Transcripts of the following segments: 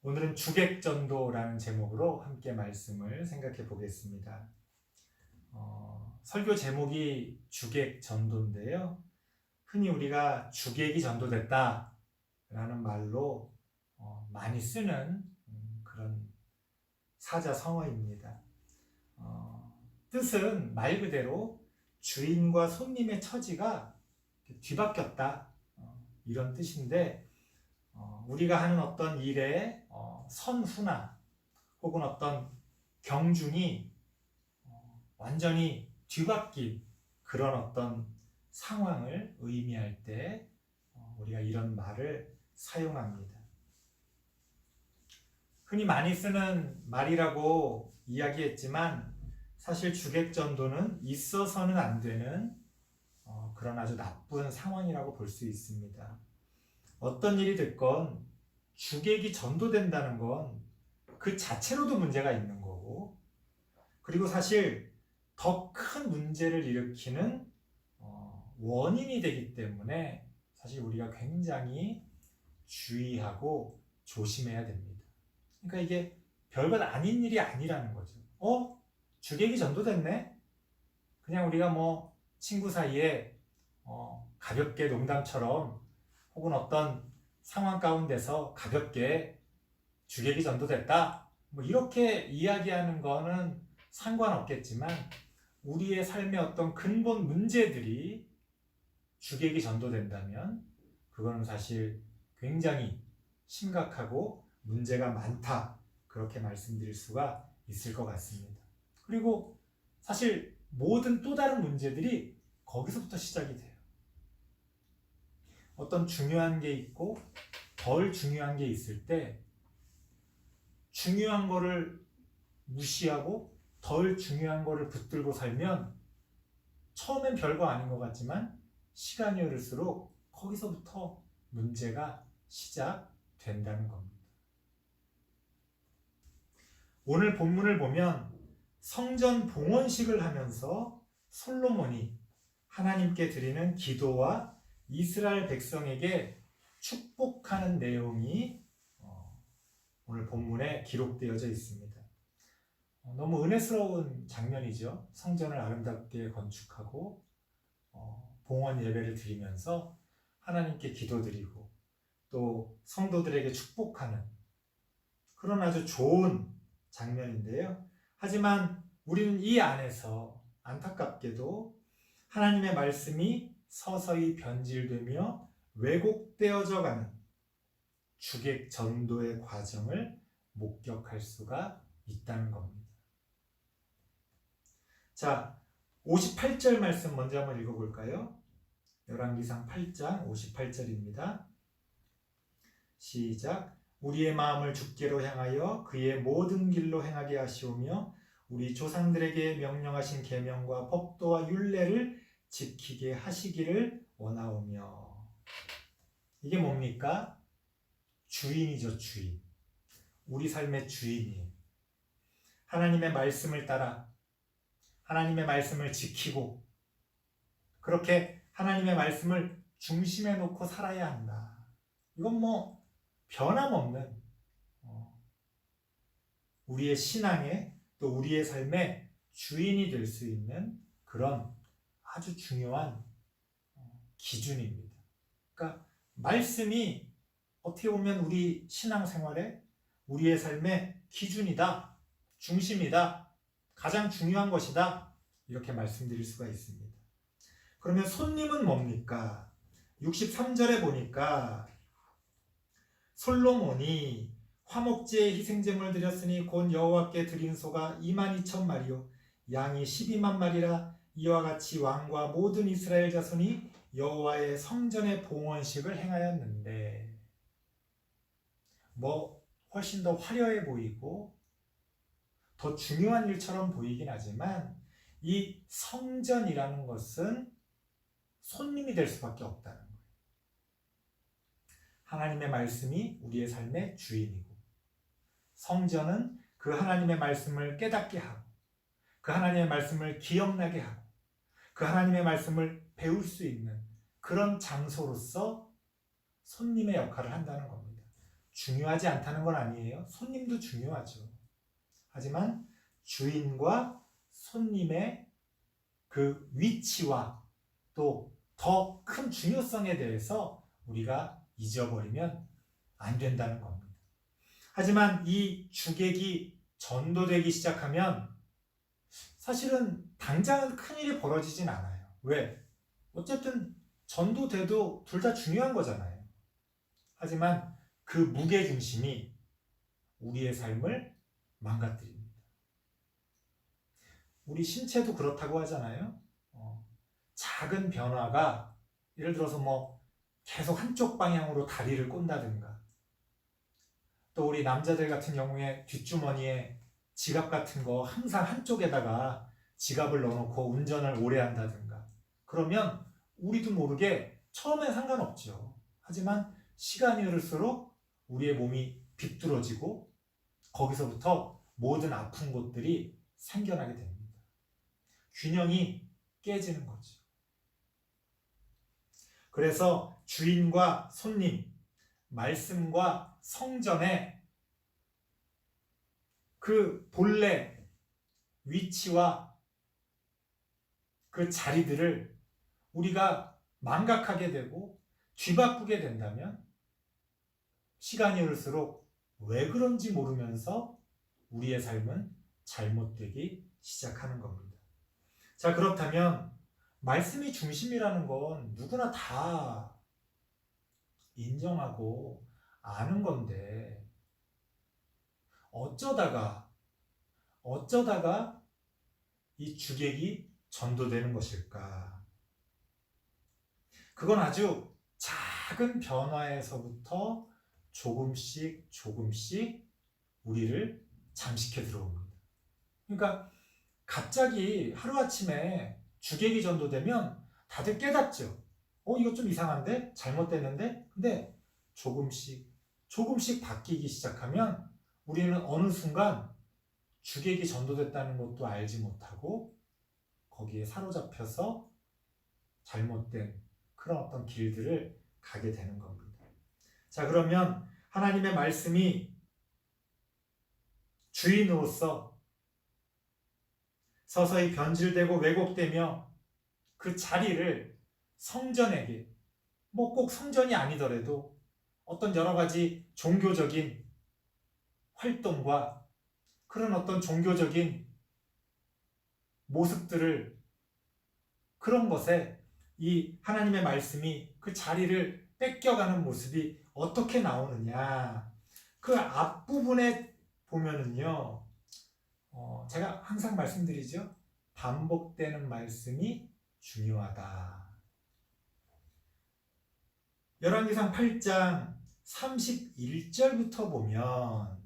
오늘은 주객전도라는 제목으로 함께 말씀을 생각해 보겠습니다. 설교 제목이 주객전도인데요. 흔히 우리가 주객이 전도됐다 라는 말로 많이 쓰는 그런 사자성어입니다. 뜻은 말 그대로 주인과 손님의 처지가 뒤바뀌었다 이런 뜻인데, 우리가 하는 어떤 일에 선후나 혹은 어떤 경중이 완전히 뒤바뀐 그런 어떤 상황을 의미할 때 우리가 이런 말을 사용합니다. 흔히 많이 쓰는 말이라고 이야기했지만 사실 주객전도는 있어서는 안 되는 그런 아주 나쁜 상황이라고 볼 수 있습니다. 어떤 일이 됐건 주객이 전도된다는 건 그 자체로도 문제가 있는 거고, 그리고 사실 더 큰 문제를 일으키는 원인이 되기 때문에 사실 우리가 굉장히 주의하고 조심해야 됩니다. 그러니까 이게 별것 아닌 일이 아니라는 거죠. 주객이 전도됐네? 그냥 우리가 친구 사이에 가볍게 농담처럼 혹은 어떤 상황 가운데서 가볍게 주객이 전도됐다 이렇게 이야기하는 거는 상관없겠지만, 우리의 삶의 어떤 근본 문제들이 주객이 전도된다면 그거는 사실 굉장히 심각하고 문제가 많다, 그렇게 말씀드릴 수가 있을 것 같습니다. 그리고 사실 모든 또 다른 문제들이 거기서부터 시작이 돼요. 어떤 중요한 게 있고 덜 중요한 게 있을 때 중요한 거를 무시하고 덜 중요한 거를 붙들고 살면 처음엔 별거 아닌 것 같지만 시간이 흐를수록 거기서부터 문제가 시작된다는 겁니다. 오늘 본문을 보면 성전 봉헌식을 하면서 솔로몬이 하나님께 드리는 기도와 이스라엘 백성에게 축복하는 내용이 오늘 본문에 기록되어져 있습니다. 너무 은혜스러운 장면이죠. 성전을 아름답게 건축하고 봉헌 예배를 드리면서 하나님께 기도드리고 또 성도들에게 축복하는 그런 아주 좋은 장면인데요. 하지만 우리는 이 안에서 안타깝게도 하나님의 말씀이 서서히 변질되며 왜곡되어져 가는 주객 전도의 과정을 목격할 수가 있다는 겁니다. 자, 58절 말씀 먼저 한번 읽어볼까요? 열왕기상 8장 58절입니다. 시작. 우리의 마음을 주께로 향하여 그의 모든 길로 행하게 하시오며 우리 조상들에게 명령하신 계명과 법도와 율례를 지키게 하시기를 원하오며. 이게 뭡니까? 주인이죠, 주인. 우리 삶의 주인이에요. 하나님의 말씀을 따라 하나님의 말씀을 지키고 그렇게 하나님의 말씀을 중심에 놓고 살아야 한다. 이건 변함없는 우리의 신앙의 또 우리의 삶의 주인이 될 수 있는 그런 아주 중요한 기준입니다. 그러니까 말씀이 어떻게 보면 우리 신앙생활의 우리의 삶의 기준이다, 중심이다, 가장 중요한 것이다, 이렇게 말씀드릴 수가 있습니다. 그러면 손님은 뭡니까? 63절에 보니까 솔로몬이 화목제에 희생제물을 드렸으니 곧 여호와께 드린 소가 22,000마리요 양이 12만 마리라. 이와 같이 왕과 모든 이스라엘 자손이 여호와의 성전의 봉헌식을 행하였는데, 훨씬 더 화려해 보이고 더 중요한 일처럼 보이긴 하지만 이 성전이라는 것은 손님이 될 수밖에 없다는 거예요. 하나님의 말씀이 우리의 삶의 주인이고, 성전은 그 하나님의 말씀을 깨닫게 하고 그 하나님의 말씀을 기억나게 하고 그 하나님의 말씀을 배울 수 있는 그런 장소로서 손님의 역할을 한다는 겁니다. 중요하지 않다는 건 아니에요. 손님도 중요하죠. 하지만 주인과 손님의 그 위치와 또 더 큰 중요성에 대해서 우리가 잊어버리면 안 된다는 겁니다. 하지만 이 주객이 전도되기 시작하면 사실은 당장은 큰일이 벌어지진 않아요. 왜? 어쨌든 전도돼도 둘 다 중요한 거잖아요. 하지만 그 무게중심이 우리의 삶을 망가뜨립니다. 우리 신체도 그렇다고 하잖아요. 작은 변화가 예를 들어서 계속 한쪽 방향으로 다리를 꼰다든가, 또 우리 남자들 같은 경우에 뒷주머니에 지갑 같은 거 항상 한쪽에다가 지갑을 넣어놓고 운전을 오래 한다든가, 그러면 우리도 모르게 처음엔 상관없죠. 하지만 시간이 흐를수록 우리의 몸이 비뚤어지고 거기서부터 모든 아픈 곳들이 생겨나게 됩니다. 균형이 깨지는 거죠. 그래서 주인과 손님, 말씀과 성전의 그 본래 위치와 그 자리들을 우리가 망각하게 되고 뒤바꾸게 된다면 시간이 흐를수록 왜 그런지 모르면서 우리의 삶은 잘못되기 시작하는 겁니다. 자, 그렇다면 말씀이 중심이라는 건 누구나 다 인정하고 아는 건데 어쩌다가 이 주객이 전도되는 것일까? 그건 아주 작은 변화에서부터 조금씩 우리를 잠식해 들어옵니다. 그러니까 갑자기 하루아침에 주객이 전도되면 다들 깨닫죠. 이거 좀 이상한데? 잘못됐는데? 근데 조금씩 바뀌기 시작하면 우리는 어느 순간 주객이 전도됐다는 것도 알지 못하고 거기에 사로잡혀서 잘못된 그런 어떤 길들을 가게 되는 겁니다. 자, 그러면 하나님의 말씀이 주인으로서 서서히 변질되고 왜곡되며 그 자리를 성전에게, 꼭 성전이 아니더라도 어떤 여러 가지 종교적인 활동과 그런 어떤 종교적인 모습들을, 그런 것에 이 하나님의 말씀이 그 자리를 뺏겨가는 모습이 어떻게 나오느냐, 그 앞부분에 보면은요, 제가 항상 말씀드리죠. 반복되는 말씀이 중요하다. 열왕기상 8장 31절부터 보면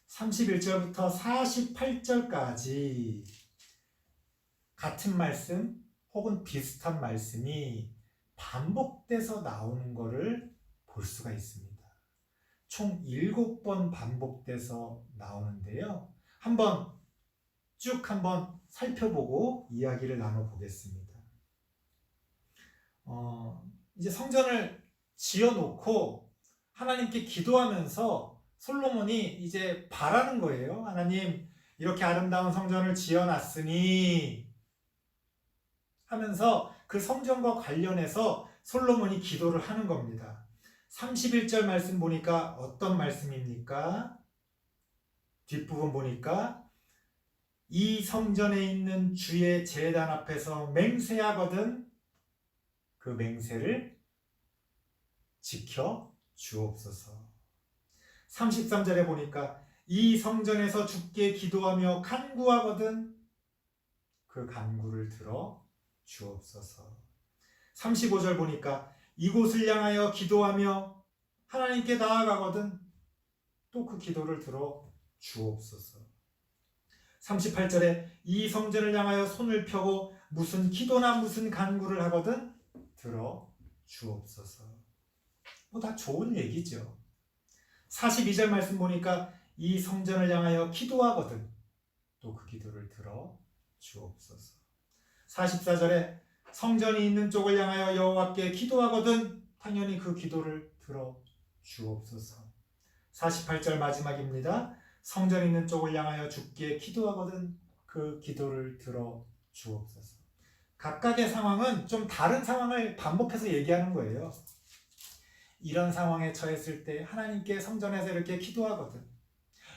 31절부터 48절까지 같은 말씀 혹은 비슷한 말씀이 반복돼서 나오는 것을 볼 수가 있습니다. 총 7번 반복돼서 나오는데요. 한번 살펴보고 이야기를 나눠보겠습니다. 이제 성전을 지어놓고 하나님께 기도하면서 솔로몬이 이제 바라는 거예요. 하나님, 이렇게 아름다운 성전을 지어놨으니 하면서 그 성전과 관련해서 솔로몬이 기도를 하는 겁니다. 31절 말씀 보니까 어떤 말씀입니까? 뒷부분 보니까 이 성전에 있는 주의 제단 앞에서 맹세하거든 그 맹세를 지켜 주옵소서. 33절에 보니까 이 성전에서 주께 기도하며 간구하거든 그 간구를 들어 주옵소서. 35절 보니까 이곳을 향하여 기도하며 하나님께 나아가거든 또 그 기도를 들어 주옵소서. 38절에 이 성전을 향하여 손을 펴고 무슨 기도나 무슨 간구를 하거든 들어 주옵소서. 다 좋은 얘기죠. 42절 말씀 보니까 이 성전을 향하여 기도하거든 또 그 기도를 들어 주옵소서. 44절에 성전이 있는 쪽을 향하여 여호와께 기도하거든 당연히 그 기도를 들어 주옵소서. 48절 마지막입니다. 성전 있는 쪽을 향하여 주께 기도하거든 그 기도를 들어 주옵소서. 각각의 상황은 좀 다른 상황을 반복해서 얘기하는 거예요. 이런 상황에 처했을 때 하나님께 성전에서 이렇게 기도하거든.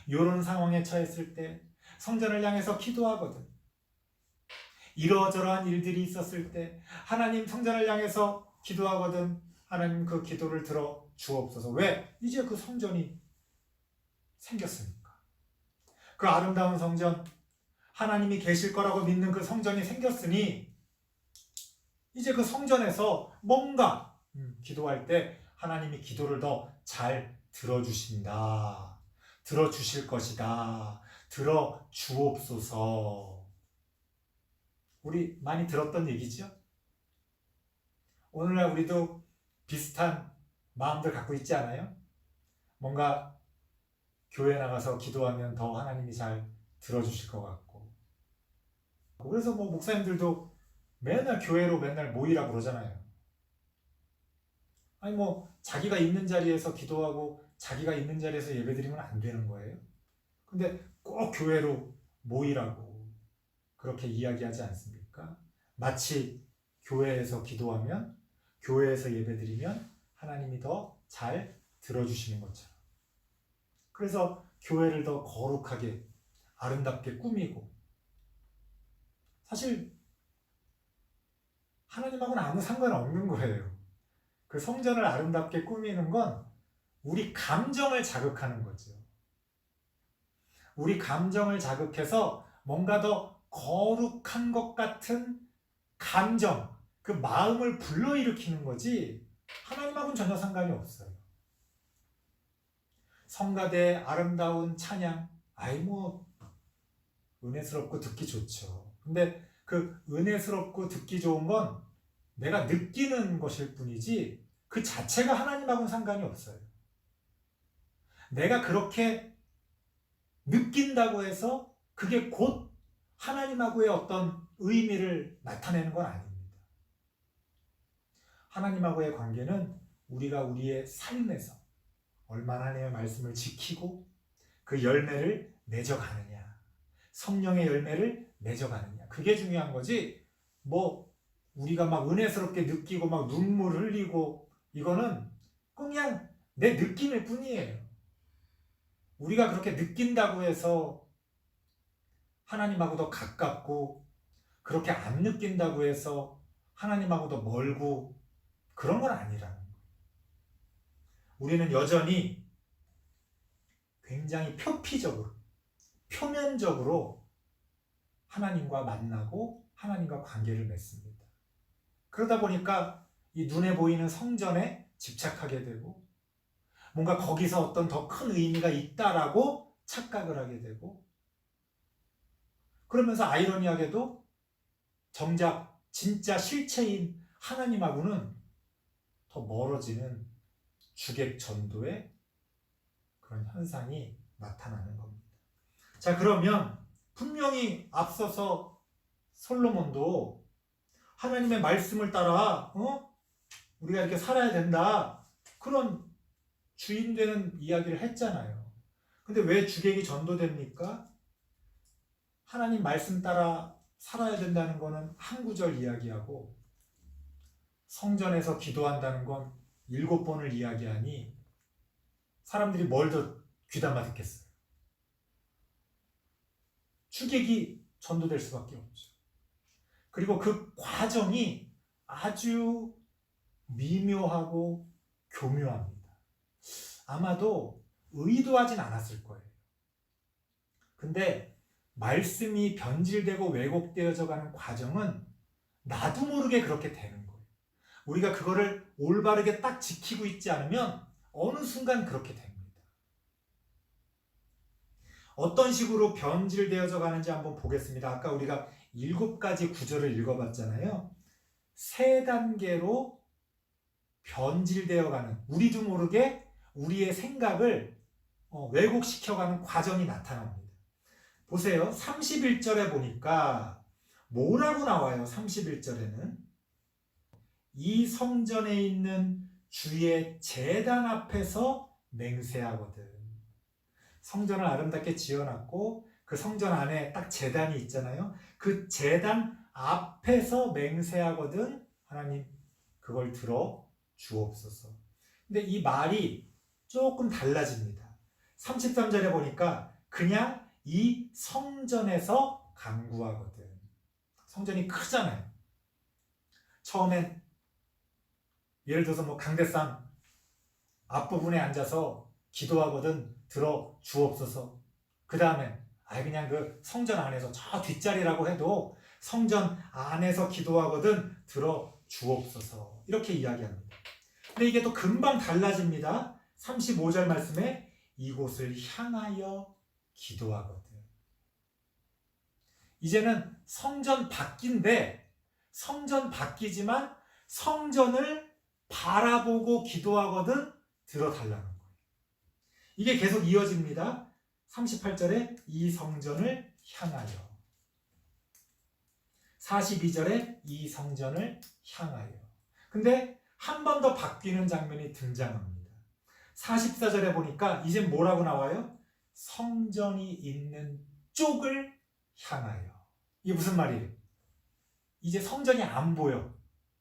이런 상황에 처했을 때 성전을 향해서 기도하거든. 이러저러한 일들이 있었을 때 하나님 성전을 향해서 기도하거든. 하나님 그 기도를 들어 주옵소서. 왜? 이제 그 성전이 생겼으니까. 그 아름다운 성전, 하나님이 계실 거라고 믿는 그 성전이 생겼으니 이제 그 성전에서 뭔가 기도할 때 하나님이 기도를 더 잘 들어주신다. 들어주실 것이다. 들어주옵소서. 우리 많이 들었던 얘기죠? 오늘날 우리도 비슷한 마음들 갖고 있지 않아요? 뭔가 교회 나가서 기도하면 더 하나님이 잘 들어주실 것 같고. 그래서 뭐 목사님들도 맨날 교회로 맨날 모이라고 그러잖아요. 아니 뭐 자기가 있는 자리에서 기도하고 자기가 있는 자리에서 예배드리면 안 되는 거예요? 근데 꼭 교회로 모이라고 그렇게 이야기하지 않습니까? 마치 교회에서 기도하면, 교회에서 예배드리면 하나님이 더 잘 들어주시는 것처럼. 그래서 교회를 더 거룩하게 아름답게 꾸미고, 사실 하나님하고는 아무 상관없는 거예요. 그 성전을 아름답게 꾸미는 건 우리 감정을 자극하는 거죠. 우리 감정을 자극해서 뭔가 더 거룩한 것 같은 감정, 그 마음을 불러일으키는 거지 하나님하고는 전혀 상관이 없어요. 성가대의 아름다운 찬양, 아이 뭐 은혜스럽고 듣기 좋죠. 근데 그 은혜스럽고 듣기 좋은 건 내가 느끼는 것일 뿐이지 그 자체가 하나님하고는 상관이 없어요. 내가 그렇게 느낀다고 해서 그게 곧 하나님하고의 어떤 의미를 나타내는 건 아닙니다. 하나님하고의 관계는 우리가 우리의 삶에서 얼마나 하나님의 말씀을 지키고 그 열매를 맺어가느냐, 성령의 열매를 맺어가느냐, 그게 중요한 거지. 뭐 우리가 막 은혜스럽게 느끼고 막 눈물 흘리고 이거는 그냥 내 느낌일 뿐이에요. 우리가 그렇게 느낀다고 해서 하나님하고 더 가깝고, 그렇게 안 느낀다고 해서 하나님하고 더 멀고, 그런 건 아니라는 거예요. 우리는 여전히 굉장히 표피적으로, 표면적으로 하나님과 만나고 하나님과 관계를 맺습니다. 그러다 보니까 이 눈에 보이는 성전에 집착하게 되고, 뭔가 거기서 어떤 더 큰 의미가 있다라고 착각을 하게 되고, 그러면서 아이러니하게도 정작 진짜 실체인 하나님하고는 더 멀어지는 주객 전도의 그런 현상이 나타나는 겁니다. 자, 그러면 분명히 앞서서 솔로몬도 하나님의 말씀을 따라 우리가 이렇게 살아야 된다, 그런 주인 되는 이야기를 했잖아요. 근데 왜 주객이 전도됩니까? 하나님 말씀 따라 살아야 된다는 거는 한 구절 이야기하고, 성전에서 기도한다는 건 7번을 이야기하니 사람들이 뭘 더 귀담아 듣겠어요? 주객이 전도될 수밖에 없죠. 그리고 그 과정이 아주 미묘하고 교묘합니다. 아마도 의도하진 않았을 거예요. 근데 말씀이 변질되고 왜곡되어져 가는 과정은 나도 모르게 그렇게 되는 거예요. 우리가 그거를 올바르게 딱 지키고 있지 않으면 어느 순간 그렇게 됩니다. 어떤 식으로 변질되어져 가는지 한번 보겠습니다. 아까 우리가 7가지 구절을 읽어봤잖아요. 3단계로 변질되어가는, 우리도 모르게 우리의 생각을 왜곡시켜가는 과정이 나타납니다. 보세요. 31절에 보니까 뭐라고 나와요? 31절에는 이 성전에 있는 주의 제단 앞에서 맹세하거든. 성전을 아름답게 지어놨고 그 성전 안에 딱 제단이 있잖아요. 그 제단 앞에서 맹세하거든 하나님 그걸 들어 주옵소서. 근데 이 말이 조금 달라집니다. 33절에 보니까 그냥 이 성전에서 간구하거든. 성전이 크잖아요. 처음엔 예를 들어서 뭐 강대상 앞부분에 앉아서 기도하거든 들어 주옵소서. 그 다음에 그냥 그 성전 안에서 저 뒷자리라고 해도 성전 안에서 기도하거든 들어 주옵소서. 이렇게 이야기합니다. 근데 이게 또 금방 달라집니다. 35절 말씀에 이곳을 향하여 기도하거든. 이제는 성전 밖인데 성전 밖이지만 성전을 바라보고 기도하거든 들어달라는 거예요. 이게 계속 이어집니다. 38절에 이 성전을 향하여 42절에 이 성전을 향하여. 근데 한 번 더 바뀌는 장면이 등장합니다. 44절에 보니까 이제 뭐라고 나와요? 성전이 있는 쪽을 향하여. 이게 무슨 말이에요? 이제 성전이 안 보여.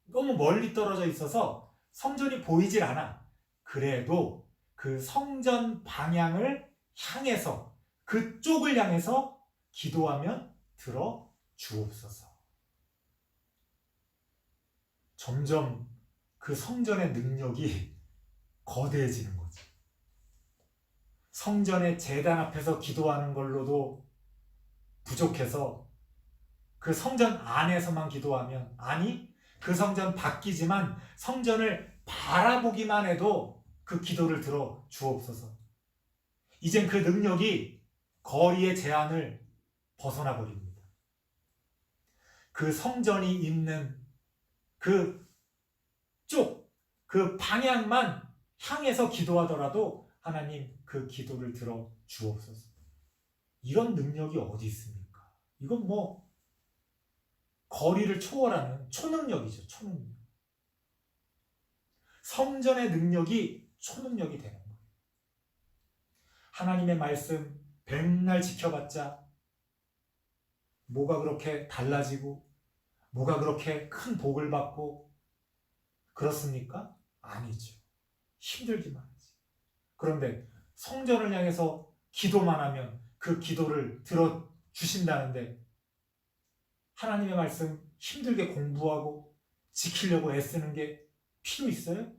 너무 멀리 떨어져 있어서 성전이 보이질 않아. 그래도 그 성전 방향을 향해서 그쪽을 향해서 기도하면 들어 주옵소서. 점점 그 성전의 능력이 거대해지는 거지. 성전의 제단 앞에서 기도하는 걸로도 부족해서 그 성전 안에서만 기도하면, 아니 그 성전 밖이지만 성전을 바라보기만 해도 그 기도를 들어 주옵소서. 이젠 그 능력이 거리의 제한을 벗어나 버립니다. 그 성전이 있는 그 쪽, 그 방향만 향해서 기도하더라도 하나님 그 기도를 들어 주옵소서. 이런 능력이 어디 있습니까? 이건 뭐 거리를 초월하는 초능력이죠. 초능력. 성전의 능력이 초능력이 되는 거예요. 하나님의 말씀 백날 지켜봤자 뭐가 그렇게 달라지고 뭐가 그렇게 큰 복을 받고 그렇습니까? 아니죠. 힘들기만 하지. 그런데 성전을 향해서 기도만 하면 그 기도를 들어주신다는데 하나님의 말씀 힘들게 공부하고 지키려고 애쓰는 게 필요 있어요?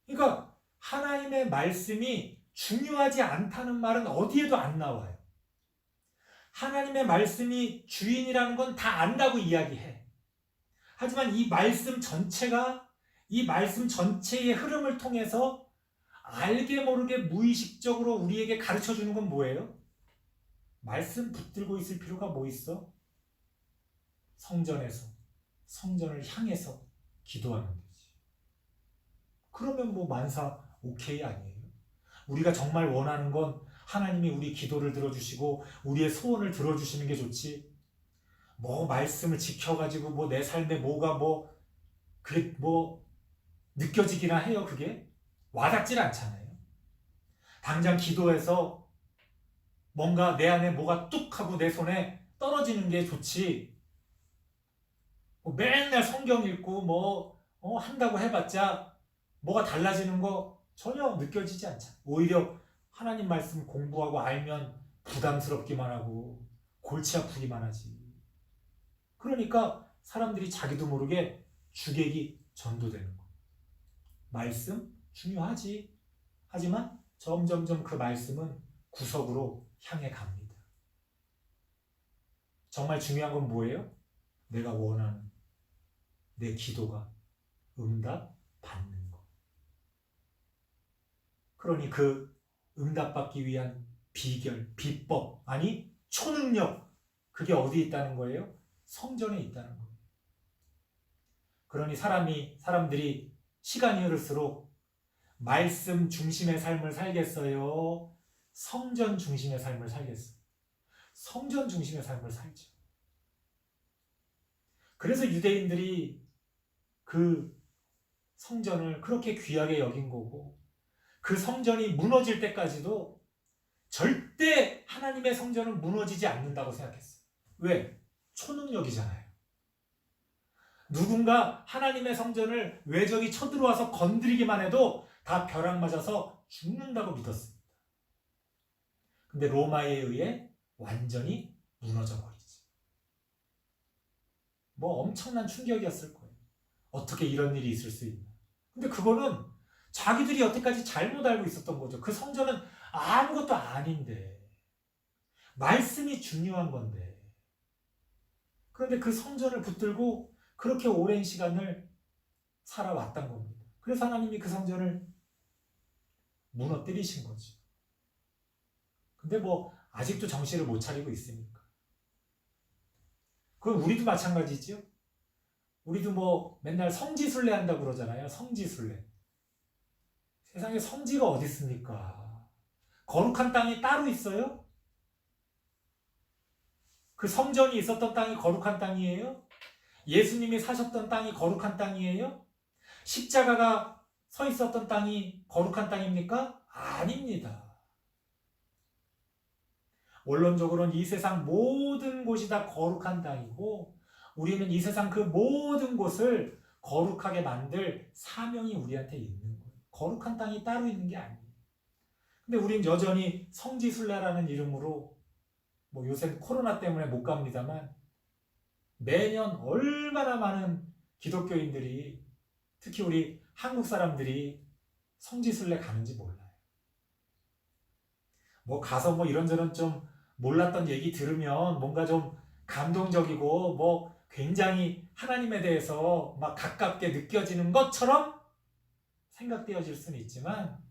그러니까 하나님의 말씀이 중요하지 않다는 말은 어디에도 안 나와요. 하나님의 말씀이 주인이라는 건 다 안다고 이야기해. 하지만 이 말씀 전체가 이 말씀 전체의 흐름을 통해서 알게 모르게 무의식적으로 우리에게 가르쳐주는 건 뭐예요? 말씀 붙들고 있을 필요가 뭐 있어? 성전에서, 성전을 향해서 기도하면 되지. 그러면 뭐 만사 오케이 아니에요? 우리가 정말 원하는 건 하나님이 우리 기도를 들어주시고 우리의 소원을 들어주시는 게 좋지. 뭐 말씀을 지켜가지고 뭐 내 삶에 뭐가 그게 느껴지기나 해요. 그게 와닿질 않잖아요. 당장 기도해서 뭔가 내 안에 뭐가 뚝 하고 내 손에 떨어지는 게 좋지. 맨날 성경 읽고 한다고 해봤자 뭐가 달라지는 거 전혀 느껴지지 않잖아요. 오히려 하나님 말씀 공부하고 알면 부담스럽기만 하고 골치 아프기만 하지. 그러니까 사람들이 자기도 모르게 주객이 전도되는 거예요. 말씀 중요하지. 하지만 점점점 그 말씀은 구석으로 향해 갑니다. 정말 중요한 건 뭐예요? 내가 원하는 내 기도가 응답 받는 것. 그러니 그 응답받기 위한 비결, 비법, 아니 초능력, 그게 어디 있다는 거예요? 성전에 있다는 거예요. 그러니 사람들이 시간이 흐를수록 말씀 중심의 삶을 살겠어요? 성전 중심의 삶을 살겠어요? 성전 중심의 삶을 살죠. 그래서 유대인들이 그 성전을 그렇게 귀하게 여긴 거고, 그 성전이 무너질 때까지도 절대 하나님의 성전은 무너지지 않는다고 생각했어요. 왜? 초능력이잖아요. 누군가 하나님의 성전을 외적이 쳐들어와서 건드리기만 해도 다 벼락 맞아서 죽는다고 믿었습니다. 근데 로마에 의해 완전히 무너져 버리지. 뭐 엄청난 충격이었을 거예요. 어떻게 이런 일이 있을 수 있나. 근데 그거는 자기들이 여태까지 잘못 알고 있었던 거죠. 그 성전은 아무것도 아닌데, 말씀이 중요한 건데, 그런데 그 성전을 붙들고 그렇게 오랜 시간을 살아왔던 겁니다. 그래서 하나님이 그 성전을 무너뜨리신 거죠. 근데 뭐 아직도 정신을 못 차리고 있으니까. 그건 우리도 마찬가지죠. 우리도 뭐 맨날 성지순례 한다고 그러잖아요. 성지순례. 세상에 성지가 어디 있습니까? 거룩한 땅이 따로 있어요? 그 성전이 있었던 땅이 거룩한 땅이에요? 예수님이 사셨던 땅이 거룩한 땅이에요? 십자가가 서 있었던 땅이 거룩한 땅입니까? 아닙니다. 원론적으로는 이 세상 모든 곳이 다 거룩한 땅이고, 우리는 이 세상 그 모든 곳을 거룩하게 만들 사명이 우리한테 있는 거예요. 거룩한 땅이 따로 있는 게 아니에요. 근데 우린 여전히 성지순례라는 이름으로, 뭐 요새 코로나 때문에 못 갑니다만, 매년 얼마나 많은 기독교인들이, 특히 우리 한국 사람들이 성지순례 가는지 몰라요. 뭐 가서 뭐 이런저런 좀 몰랐던 얘기 들으면 뭔가 좀 감동적이고 뭐 굉장히 하나님에 대해서 막 가깝게 느껴지는 것처럼 생각되어질 수는 있지만,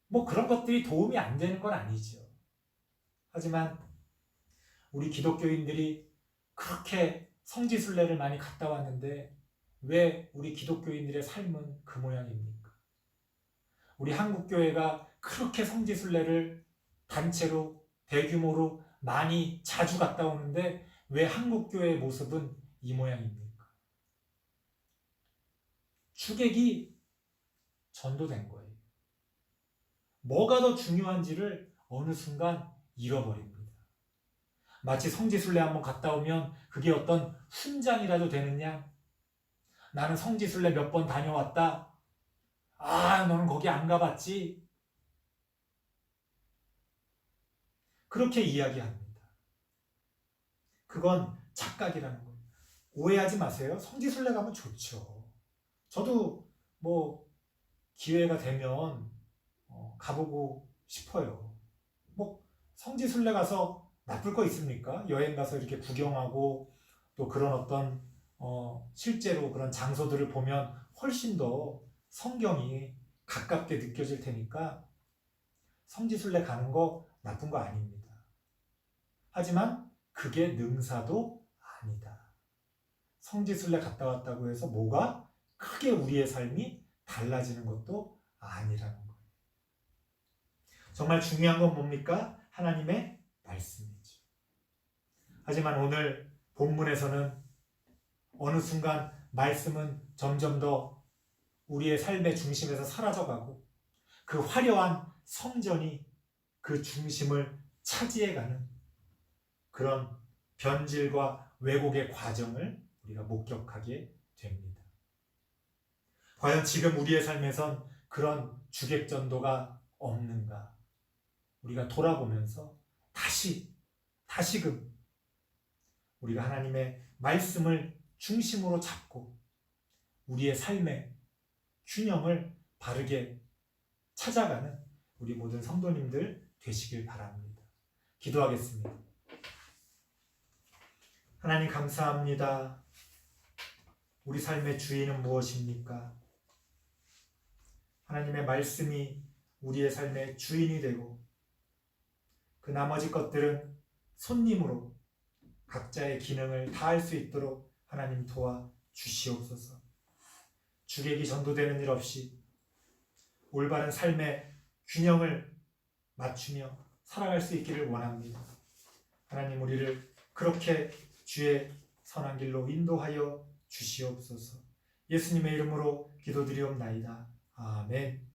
뭐 그런 것들이 도움이 안 되는 건 아니죠. 하지만 우리 기독교인들이 그렇게 성지순례를 많이 갔다 왔는데 왜 우리 기독교인들의 삶은 그 모양입니까? 우리 한국교회가 그렇게 성지순례를 단체로 대규모로 많이 자주 갔다 오는데 왜 한국교회의 모습은 이 모양입니까? 주객이 전도된 거예요. 뭐가 더 중요한지를 어느 순간 잃어버립니다. 마치 성지순례 한번 갔다 오면 그게 어떤 훈장이라도 되느냐? 나는 성지순례 몇 번 다녀왔다. 아, 너는 거기 안 가봤지? 그렇게 이야기합니다. 그건 착각이라는 거예요. 오해하지 마세요. 성지순례 가면 좋죠. 저도 뭐 기회가 되면 가보고 싶어요. 뭐 성지순례 가서 나쁠 거 있습니까? 여행 가서 이렇게 구경하고 또 그런 어떤 실제로 그런 장소들을 보면 훨씬 더 성경이 가깝게 느껴질 테니까 성지순례 가는 거 나쁜 거 아닙니다. 하지만 그게 능사도 아니다. 성지순례 갔다 왔다고 해서 뭐가 크게 우리의 삶이 달라지는 것도 아니라는 거예요. 정말 중요한 건 뭡니까? 하나님의 말씀이죠. 하지만 오늘 본문에서는 어느 순간 말씀은 점점 더 우리의 삶의 중심에서 사라져가고 그 화려한 성전이 그 중심을 차지해가는 그런 변질과 왜곡의 과정을 우리가 목격하게 됩니다. 과연 지금 우리의 삶에선 그런 주객전도가 없는가? 우리가 돌아보면서 다시금 우리가 하나님의 말씀을 중심으로 잡고 우리의 삶의 균형을 바르게 찾아가는 우리 모든 성도님들 되시길 바랍니다. 기도하겠습니다. 하나님 감사합니다. 우리 삶의 주인은 무엇입니까? 하나님의 말씀이 우리의 삶의 주인이 되고 그 나머지 것들은 손님으로 각자의 기능을 다할 수 있도록 하나님 도와 주시옵소서. 주객이 전도되는 일 없이 올바른 삶의 균형을 맞추며 살아갈 수 있기를 원합니다. 하나님 우리를 그렇게 주의 선한 길로 인도하여 주시옵소서. 예수님의 이름으로 기도드리옵나이다. 아멘.